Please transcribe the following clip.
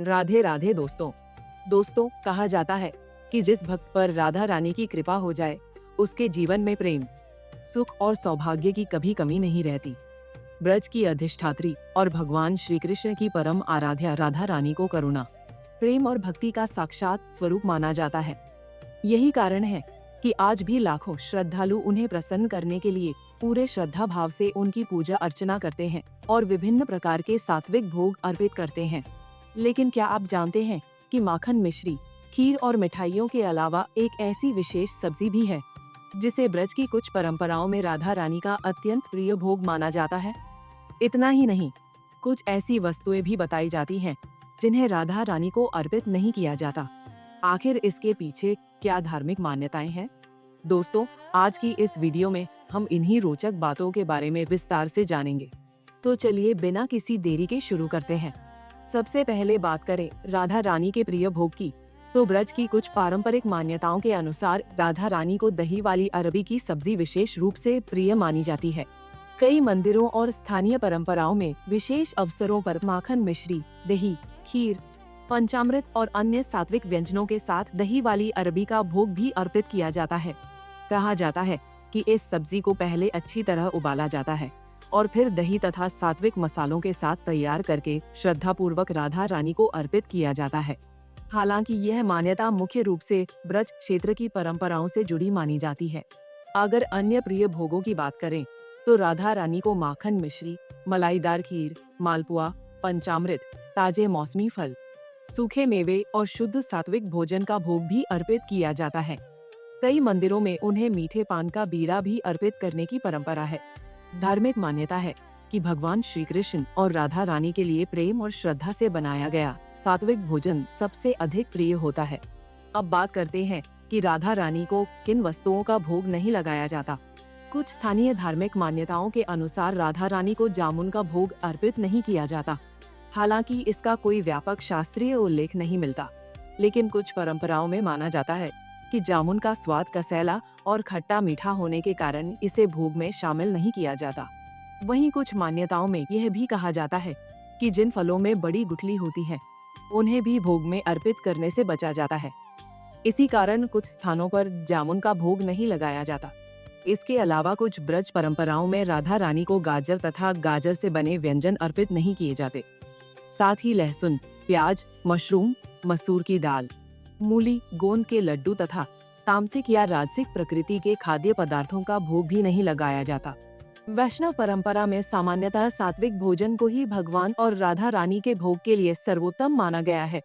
राधे राधे दोस्तों कहा जाता है कि जिस भक्त पर राधा रानी की कृपा हो जाए उसके जीवन में प्रेम, सुख और सौभाग्य की कभी कमी नहीं रहती। ब्रज की अधिष्ठात्री और भगवान श्री कृष्ण की परम आराध्या राधा रानी को करुणा, प्रेम और भक्ति का साक्षात स्वरूप माना जाता है। यही कारण है कि आज भी लाखों श्रद्धालु उन्हें प्रसन्न करने के लिए पूरे श्रद्धा भाव से उनकी पूजा अर्चना करते हैं और विभिन्न प्रकार के सात्विक भोग अर्पित करते हैं। लेकिन क्या आप जानते हैं कि माखन मिश्री, खीर और मिठाइयों के अलावा एक ऐसी विशेष सब्जी भी है जिसे ब्रज की कुछ परंपराओं में राधा रानी का अत्यंत प्रिय भोग माना जाता है। इतना ही नहीं, कुछ ऐसी वस्तुएं भी बताई जाती हैं जिन्हें राधा रानी को अर्पित नहीं किया जाता। आखिर इसके पीछे क्या धार्मिक मान्यताएं हैं? दोस्तों, आज की इस वीडियो में हम इन्हीं रोचक बातों के बारे में विस्तार से जानेंगे। तो चलिए बिना किसी देरी के शुरू करते हैं। सबसे पहले बात करें राधा रानी के प्रिय भोग की, तो ब्रज की कुछ पारंपरिक मान्यताओं के अनुसार राधा रानी को दही वाली अरबी की सब्जी विशेष रूप से प्रिय मानी जाती है। कई मंदिरों और स्थानीय परंपराओं में विशेष अवसरों पर माखन मिश्री, दही, खीर, पंचामृत और अन्य सात्विक व्यंजनों के साथ दही वाली अरबी का भोग भी अर्पित किया जाता है। कहा जाता है कि इस सब्जी को पहले अच्छी तरह उबाला जाता है और फिर दही तथा सात्विक मसालों के साथ तैयार करके श्रद्धापूर्वक राधा रानी को अर्पित किया जाता है। हालांकि यह मान्यता मुख्य रूप से ब्रज क्षेत्र की परंपराओं से जुड़ी मानी जाती है। अगर अन्य प्रिय भोगों की बात करें तो राधा रानी को माखन मिश्री, मलाईदार खीर, मालपुआ, पंचामृत, ताजे मौसमी फल, सूखे मेवे और शुद्ध सात्विक भोजन का भोग भी अर्पित किया जाता है। कई मंदिरों में उन्हें मीठे पान का बीड़ा भी अर्पित करने की परंपरा है। धार्मिक मान्यता है कि भगवान श्री कृष्ण और राधा रानी के लिए प्रेम और श्रद्धा से बनाया गया सात्विक भोजन सबसे अधिक प्रिय होता है। अब बात करते हैं कि राधा रानी को किन वस्तुओं का भोग नहीं लगाया जाता। कुछ स्थानीय धार्मिक मान्यताओं के अनुसार राधा रानी को जामुन का भोग अर्पित नहीं किया जाता। हालांकि इसका कोई व्यापक शास्त्रीय उल्लेख नहीं मिलता, लेकिन कुछ परंपराओं में माना जाता है कि जामुन का स्वाद कसैला और खट्टा मीठा होने के कारण इसे भोग में शामिल नहीं किया जाता। वहीं कुछ मान्यताओं में यह भी कहा जाता है कि जिन फलों में बड़ी गुठली होती है उन्हें भी भोग में अर्पित करने से बचा जाता है। इसी कारण कुछ स्थानों पर जामुन का भोग नहीं लगाया जाता। इसके अलावा कुछ ब्रज परंपराओं में राधा रानी को गाजर तथा गाजर से बने व्यंजन अर्पित नहीं किए जाते। साथ ही लहसुन, प्याज, मशरूम, मसूर की दाल, मूली, गोंद के लड्डू तथा तामसिक या राजसिक प्रकृति के खाद्य पदार्थों का भोग भी नहीं लगाया जाता। वैष्णव परंपरा में सामान्यतः सात्विक भोजन को ही भगवान और राधा रानी के भोग के लिए सर्वोत्तम माना गया है।